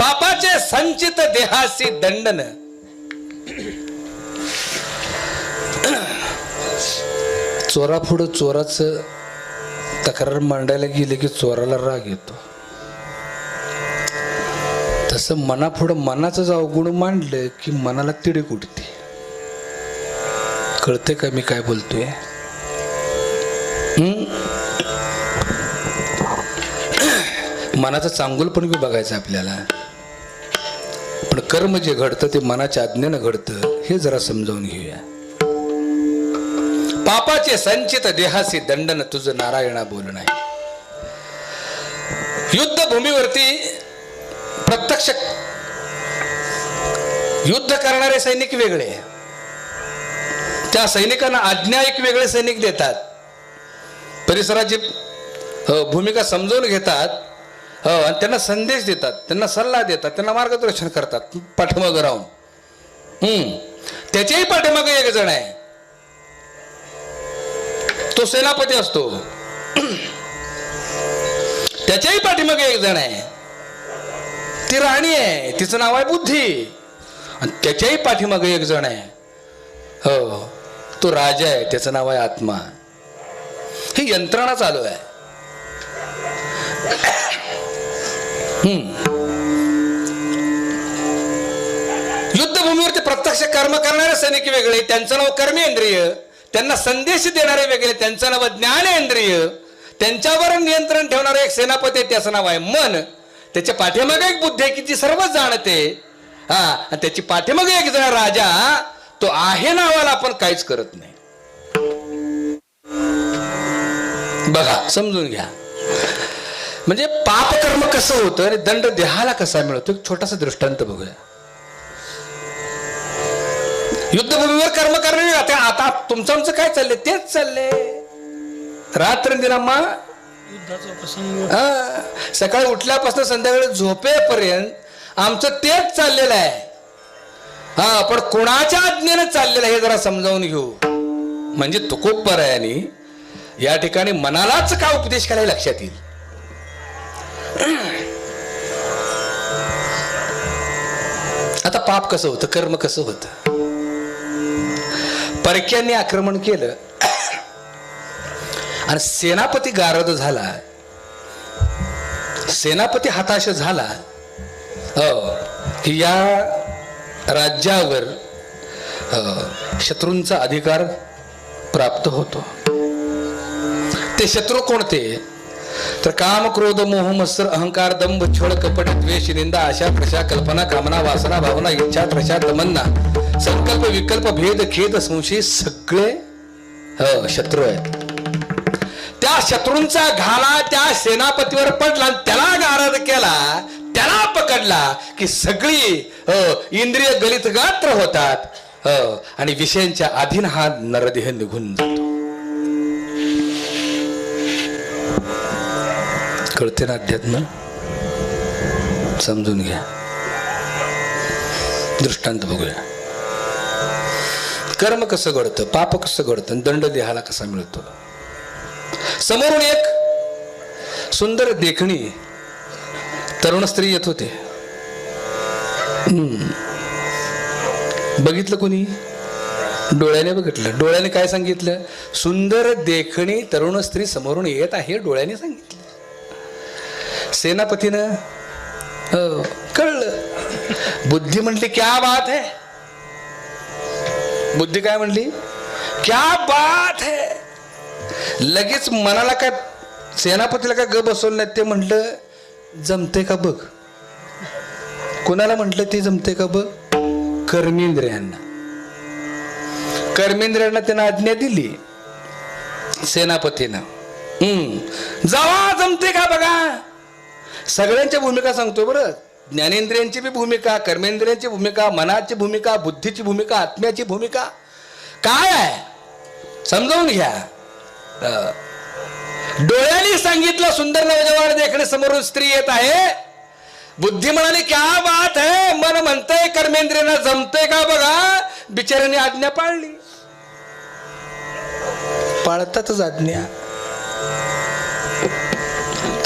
पापाचे संचित देहासी दंडन. चोरापुढं चोराचं तक्रार मांडायला गेले की चोराला राग येतो. तसं मनापुढं मनाचं अवगुण मांडलं की मनाला तिडक उठते. कळते का मी काय बोलतोय? मनाचं चांगुल पण बी बघायचं आपल्याला. पण कर्म जे घडतं ते मनाच्या आज्ञेनं घडतं हे जरा समजावून घेऊया. पापाचे संचित देहासी दंडन तुझं नारायणा बोलणं आहे. युद्धभूमीवरती प्रत्यक्ष युद्ध करणारे सैनिक वेगळे, त्या सैनिकांना आज्ञा एक वेगळे सैनिक देतात, परिसराची भूमिका समजून घेतात आणि त्यांना संदेश देतात, त्यांना सल्ला देतात, त्यांना मार्गदर्शन करतात पाठीमागं राहून. त्याच्याही पाठीमागे एक जण आहे, तो सेनापती असतो. त्याच्याही पाठीमागे एक जण आहे, ती राणी आहे, तिचं नाव आहे बुद्धी. आणि त्याच्याही पाठीमागे एक जण आहे, हो तो राजा आहे, त्याचं नाव आहे आत्मा. ही यंत्रणा चालू आहे. युद्धभूमीवरती प्रत्यक्ष कर्म करणारे सैनिक वेगळे, त्यांचं नाव कर्मेंद्रिय. त्यांना संदेश देणारे वेगळे, त्यांचं नाव ज्ञानेंद्रिय. त्यांच्यावर नियंत्रण ठेवणारे एक सेनापती, त्याचं नाव आहे मन. त्याच्या पाठीमागे एक बुद्धी आहे की ती सर्वच जाणते. आणि त्याची पाठीमागे एक जण राजा, तो आहे नावाला आपण काहीच करत नाही. बघा समजून घ्या. म्हणजे पाप कर्म कसं होतं आणि दंड देहाला कसा मिळतो, एक छोटासा दृष्टांत बघूया. युद्धभूमीवर कर्म करणे. आता तुमचं आमचं काय चाललंय, तेच चाललंय. रात्रंदिनामा युद्धाचा प्रसंग, सकाळी उठल्यापासून संध्याकाळी झोपेपर्यंत आमचं तेच चाललेलं आहे. पण कोणाच्या आज्ञेनं चाललेलं आहे हे जरा समजावून घेऊ. म्हणजे तुकोबरायांनी या ठिकाणी मनालाच का उपदेश करायला लक्षात येईल. आता पाप कसं होतं, कर्म कसं होतं. परक्यांनी आक्रमण केलं आणि सेनापती गारद झाला, सेनापती हताश झाला की या राज्यावर शत्रूंचा अधिकार प्राप्त होतो. ते शत्रू कोणते तर काम क्रोध मोह मत्सर अहंकार दंभ छळ कपट द्वेष निंदा आशा प्रशा कल्पना कामना वासना भावना इच्छा त्रषा तमन्ना संकल्प विकल्प भेद खेद संशय सगळे शत्रू आहेत. त्या शत्रूंचा घाला त्या सेनापतीवर पडला, त्याला गारद केला, त्याला पकडला की सगळी इंद्रिय गलित गात्र होतात आणि विषयांच्या अधीन हा नरदेह निघून जातो. कळते ना अध्यात्म? समजून घ्या. दृष्टांत बघूया. कर्म कसं घडतं, पाप कसं घडतं, दंड देहाला कसा मिळतो. समोरून एक सुंदर देखणी तरुण स्त्री येत होते. बघितलं कोणी? डोळ्याने बघितलं. डोळ्याने काय सांगितलं? सुंदर देखणी तरुण स्त्री समोरून येत आहे, डोळ्याने सांगितलं. सेनापतीनं कळलं. बुद्धी म्हणली क्या बात है. बुद्धी काय म्हणली? क्या बात है. लगेच मनाला काय, सेनापतीला काय ग बसवलं नाही. ते म्हटलं जमते का बघ. कोणाला म्हटलं ते जमते का बघ? कर्मेंद्रियांना. कर्मेंद्रियांना त्यांना आज्ञा दिली सेनापतीनं, जावा जमते का बघा. सगळ्यांच्या भूमिका सांगतो बरं. ज्ञानेंद्रियांची बी भूमिका, कर्मेंद्रियांची भूमिका, मनाची भूमिका, बुद्धीची भूमिका, आत्म्याची भूमिका काय आहे समजावून घ्या. डोळ्यांनी सांगितलं सुंदर नवजवान देखणे समोरून स्त्री येत आहे. बुद्धी म्हणाली क्या बात है. मन म्हणतंय कर्मेंद्रियांना जमतंय का बघा. बिचाऱ्याने आज्ञा पाळली. पाळतातच आज्ञा.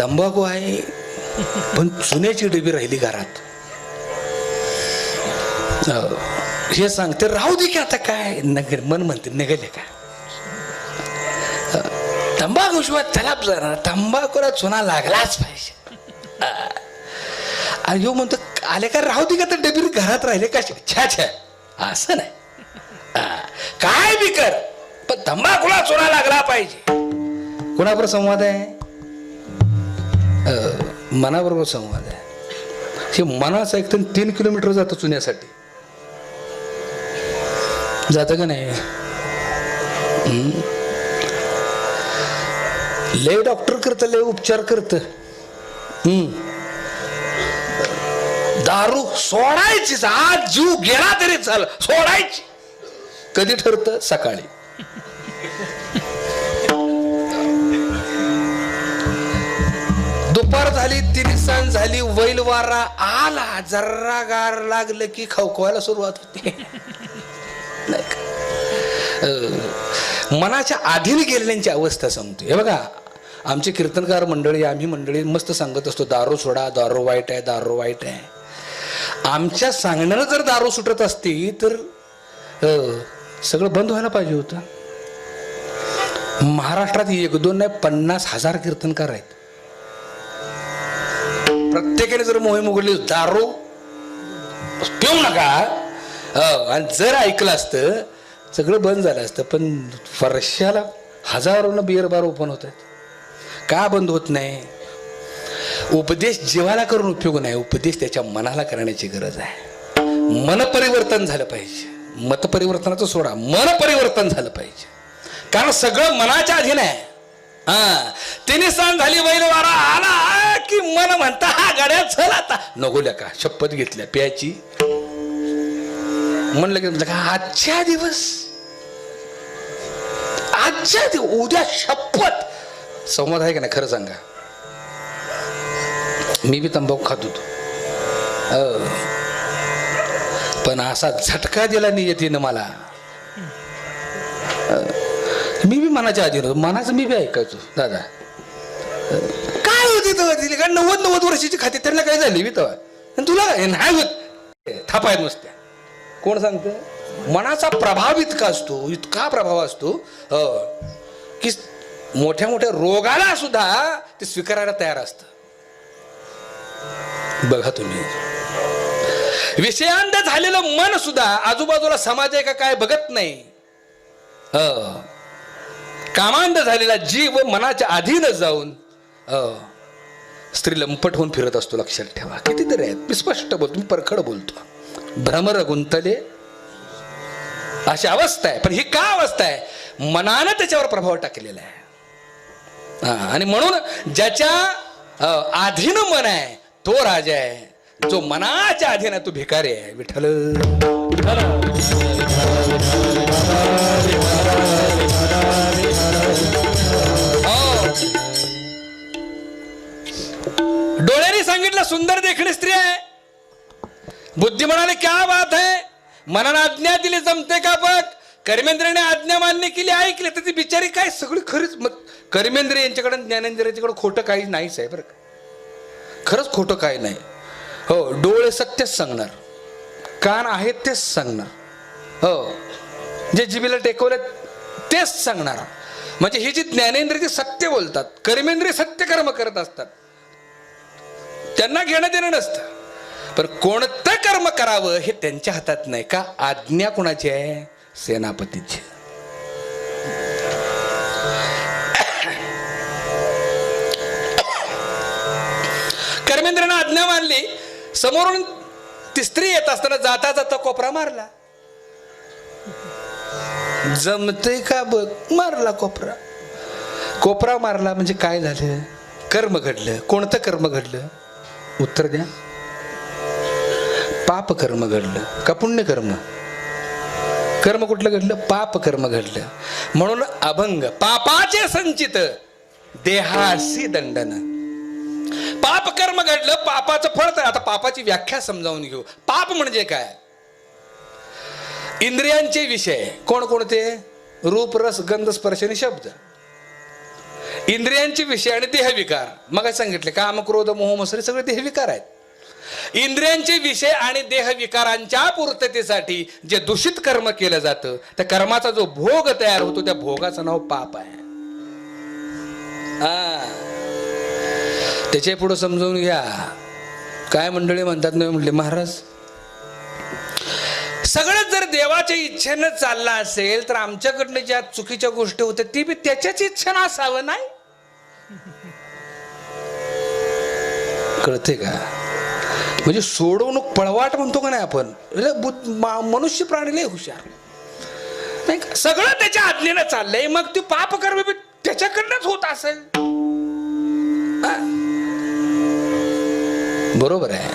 तंबाखू आहे पण चुन्याची डबी राहिली घरात. हे सांगते राहू दे की आता काय नगर मन म्हणते नगले का तंबाखू शिवाय त्याला जाणार तंबाखूला चुना लागलाच पाहिजे अरे म्हणतो आले का राहू दे का तर डबीर घरात राहिले का छा छा असं नाही काय बी कर पण तंबाखूला चुना लागला पाहिजे. कोणाबरोबर संवाद आहे मनाबरोबर संवाद आहे. हे मनाचं ऐकतं 3 किलोमीटर जातं चुन्यासाठी जातं का नाही. लय डॉक्टर करतं लय उपचार करतं दारू सोडायचीच आज जीव गेला तरी चाल सोडायची. कधी ठरतं सकाळी. दुपार झाली 3 सांज झाली वैल वारा आला जर्रा गार लागलं की खवखवायला सुरुवात होते. मनाच्या अधीन गेलेल्यांची अवस्था सांगतो. हे बघा आमचे कीर्तनकार मंडळी आम्ही मंडळी मस्त सांगत असतो दारू सोडा दारू वाईट आहे दारू वाईट आहे. आमच्या सांगण्यानं जर दारू सुटत असती तर सगळं बंद व्हायला पाहिजे होतं. महाराष्ट्रात 1-2 नाही 50,000 कीर्तनकार आहेत. प्रत्येकाने जर मोहीम उघडली दारू पिऊ नका आणि जर ऐकलं असतं सगळं बंद झालं असतं. पण वर्षाला हजारोनं बिअर बार ओपन होत आहेत. का बंद होत नाही. उपदेश जीवाला करून उपयोग नाही. उपदेश त्याच्या मनाला करण्याची गरज आहे. मन परिवर्तन झालं पाहिजे. मत परिवर्तनाचं सोडा मन परिवर्तन झालं पाहिजे. कारण सगळं मनाच्या अधीन आहे. 3 सांज झाली बैल वारा आला की मन म्हणता हा गाड्या चल आता नगोल्या का शपथ घेतल्या प्याची म्हणलं की आजच्या दिवस उद्या शपथ. संवाद आहे का नाही खरं सांगा. मी बी तंबाखू खात होतो पण असा झटका दिला नियतीनं मला. मी बी मनाच्या अधीन होतो. मनाचं मी बी ऐकायचो. दादा काय होती तेव्हा दिली का 90 वर्षाची खाते त्यांना काय झाली मी तेव्हा तुला नाही होत थापायत नुसत्या. कोण सांगतं. मनाचा प्रभाव इतका प्रभाव असतो की मोठ्या मोठ्या रोगाला सुद्धा ते स्वीकारायला तयार असतं. बघा तुम्ही विषयांत झालेलं मन सुद्धा आजूबाजूला समाज आहे का काय बघत नाही. कामांध झालेला जीव मनाच्या अधीन जाऊन स्त्री लंपट होऊन फिरत असतो. लक्षात ठेवा. कितीतरी आहेत. मी स्पष्ट बोलतो मी परखड बोलतो. भ्रमर गुंतले अशी अवस्था आहे. पण ही का अवस्था आहे मनानं त्याच्यावर प्रभाव टाकलेला आहे. आणि म्हणून ज्याच्या अधीन मन आहे तो राजा आहे. जो मनाच्या अधीन आहे तो भिकारी आहे. विठ्ठल डोळ्यांनी सांगितलं सुंदर देखणी स्त्री आहे. बुद्धी म्हणाले क्या बात है. मनानं आज्ञा दिली जमते का बघ. कर्मेंद्रियाने आज्ञा मान्य केली ऐकले तर ती बिचारी काय सगळी खरीच. मग कर्मेंद्रिय यांच्याकडे ज्ञानेंद्रियाच्याकडे खोटं काही नाहीच आहे बरं का. खरंच खोटं काही नाही. हो डोळे सत्यच सांगणार. कान आहेत तेच सांगणार. हो जे जिभेला टेकवले तेच सांगणार. म्हणजे ही जी ज्ञानेंद्रिय ती सत्य बोलतात. कर्मेंद्रिय सत्य कर्म करत असतात. त्यांना घेणं देणं नसतं. पण कोणतं कर्म करावं हे त्यांच्या हातात नाही. का आज्ञा कोणाची आहे सेनापतीची. कर्मेंद्राने आज्ञा मानली. समोरून ती स्त्री येत असताना जाता जाता कोपरा मारला. जमते का बघ मारला कोपरा. कोपरा मारला म्हणजे काय झालं. कर्म घडलं. कोणतं कर्म घडलं उत्तर द्या. पाप कर्म घडलं का पुण्य कर्म. कर्म कुठलं घडलं पाप कर्म घडलं. म्हणून अभंग पापाचे संचित देहासी दंडन. पाप कर्म घडलं पापाचं फळ. तर आता पापाची व्याख्या समजावून घेऊ. पाप म्हणजे काय. इंद्रियांचे विषय कोणकोणते रूप रस गंध स्पर्श आणि शब्द. इंद्रियांचे विषय आणि देहविकार. मग सांगितले काम क्रोध मोह मत्सर सगळे देहविकार आहेत. इंद्रियांचे विषय आणि देह विकारांच्या पूर्ततेसाठी जे दूषित कर्म केलं जातं त्या कर्माचा जो भोग तयार होतो त्या भोगाचं नाव पाप आहे. त्याच्या पुढे समजावून घ्या. काय मंडळी म्हणतात नाही म्हणले महाराज, सगळं जर देवाच्या इच्छेनं चाललं असेल तर आमच्याकडनं ज्या चुकीच्या गोष्टी होत्या ती बी त्याच्याच इच्छेनं असावं नाही. कळते का? म्हणजे सोडवणूक पळवाट म्हणतो का नाही आपण, मनुष्य प्राणी लय हुशार नाही का? सगळं त्याच्या आज्ञेनं चाललंय, मग ते पाप कर्म बी त्याच्याकडनंच होत असेल. बरोबर आहे,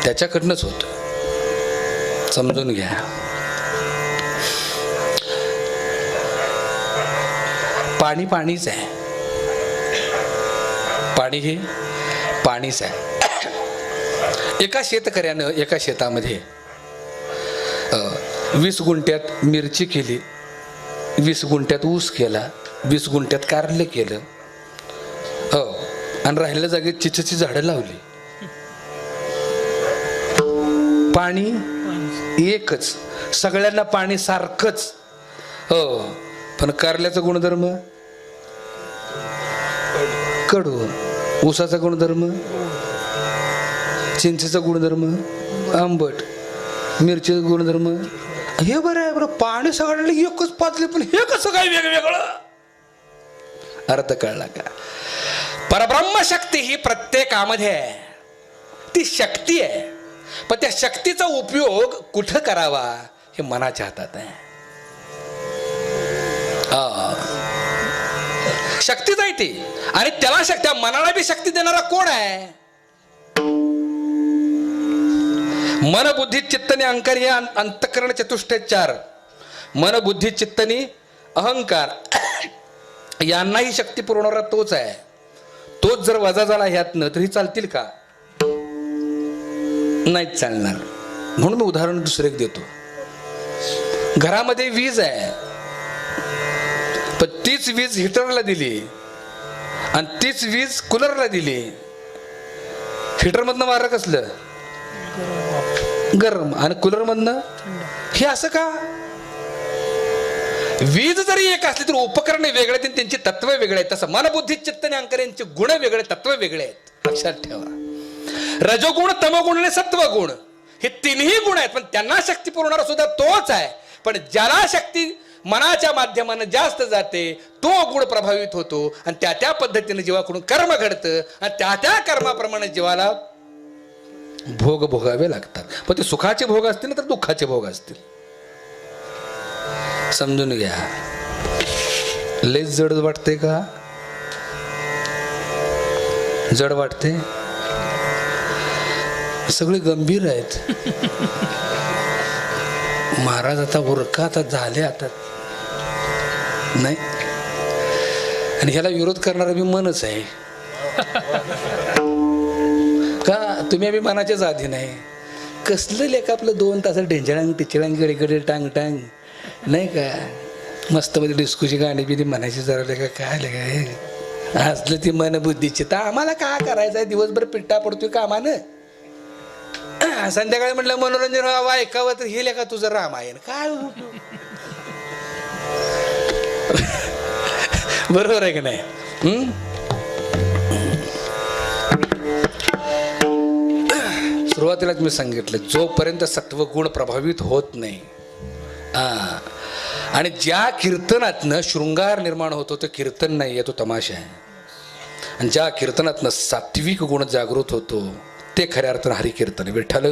त्याच्याकडनंच होत. समजून घ्या. पाणी पाणीच आहे, पाणी हे पाणीच आहे. एका शेतकऱ्यानं एका शेतामध्ये 20 गुंठ्यात मिरची केली, 20 गुंठ्यात ऊस केला, 20 गुंठ्यात कारलं केलं, हो, आणि राहिलेल्या जागेत चिचेची झाडं लावली. पाणी एकच, सगळ्यांना पाणी सारखंच, हो, पण कारल्याचा गुणधर्म कडू, ऊसाचा गुणधर्म, चिंचेचा गुणधर्म आंबट, मिरचीचा गुणधर्म हे बरं आहे. बरं, पाणी सगळ्यांना एकच पाजले, पण हे कसं काय वेगवेगळं? अर्थ कळला का? परब्रह्म शक्ती ही प्रत्येकामध्ये आहे, ती शक्ती आहे, पण त्या शक्तीचा उपयोग कुठं करावा हे मनाच्या हातात आहे. शक्तीच आहे ती, आणि त्याला त्या मनाला बी शक्ती देणारा कोण आहे? मन बुद्धी चित्तने अहंकार हे अंतःकरण चतुष्टय 4. मन बुद्धी चित्तने अहंकार यांनाही शक्ती पुरवणारा तोच आहे. तोच जर वजा झाला ह्यातनं तरी चालतील का? नाहीच चालणार. म्हणून मी उदाहरण दुसरे देतो. घरामध्ये वीज आहे, पण तीच वीज हिटरला दिली आणि तीच वीज कूलरला दिली. हिटर मधनं वारं कसलं? गरम, आणि कूलर मधनं हे असं का? वीज जरी एक असली तर उपकरण वेगळे आहेत, त्यांची तत्व वेगळे आहेत. तसं मन बुद्धी चित्त आणि अहंकार यांचे गुण वेगळे, तत्व वेगळे आहेत. लक्षात ठेवा. रजोगुण, तमोगुण आणि सत्वगुण हे तिन्ही गुण आहेत, पण त्यांना शक्ती पुरवणारा सुद्धा तोच आहे. पण ज्याला शक्ती मनाच्या माध्यमाने जास्त जाते तो गुण प्रभावित होतो, आणि त्या त्या पद्धतीने जीवाकडून कर्म घडतं, आणि त्या त्या कर्माप्रमाणे जीवाला भोग भोगावे लागतात. पण ते सुखाचे भोग असतील तर दुःखाचे भोग असतील. समजून घ्या. लय जड वाटते का? जड वाटते? सगळे गंभीर आहेत. महाराज आता उरका, आता झाले, आता नाही. आणि ह्याला विरोध करणारा बी मनच आहे का? तुम्ही बी मनाच्याच आधी नाही. कसलं लेख आपलं 2 तास ढेंजळांग टिचळांग कडे टांग टांग नाही का? मस्त मध्ये डिस्कोची गाणी बिनी म्हणायची जरा लेखा. काय लेखा असलं ती मन बुद्धीची. तर आम्हाला काय करायचं आहे? दिवसभर पिट्टा पडतोय कामानं, संध्याकाळी म्हटलं मनोरंजन व्हावं, ऐकावं, तर हे लेखा तुझं रामायण काय? बरोबर आहे की नाही? सुरुवातीलाच मी सांगितलं, जोपर्यंत सत्वगुण प्रभावित होत नाही, आणि ज्या कीर्तनातनं शृंगार निर्माण होतो तो कीर्तन नाही आहे, तो तमाशा आहे. आणि ज्या कीर्तनातनं सात्विक गुण जागृत होतो ते खऱ्या अर्थानं हरिकीर्तन. विठ्ठल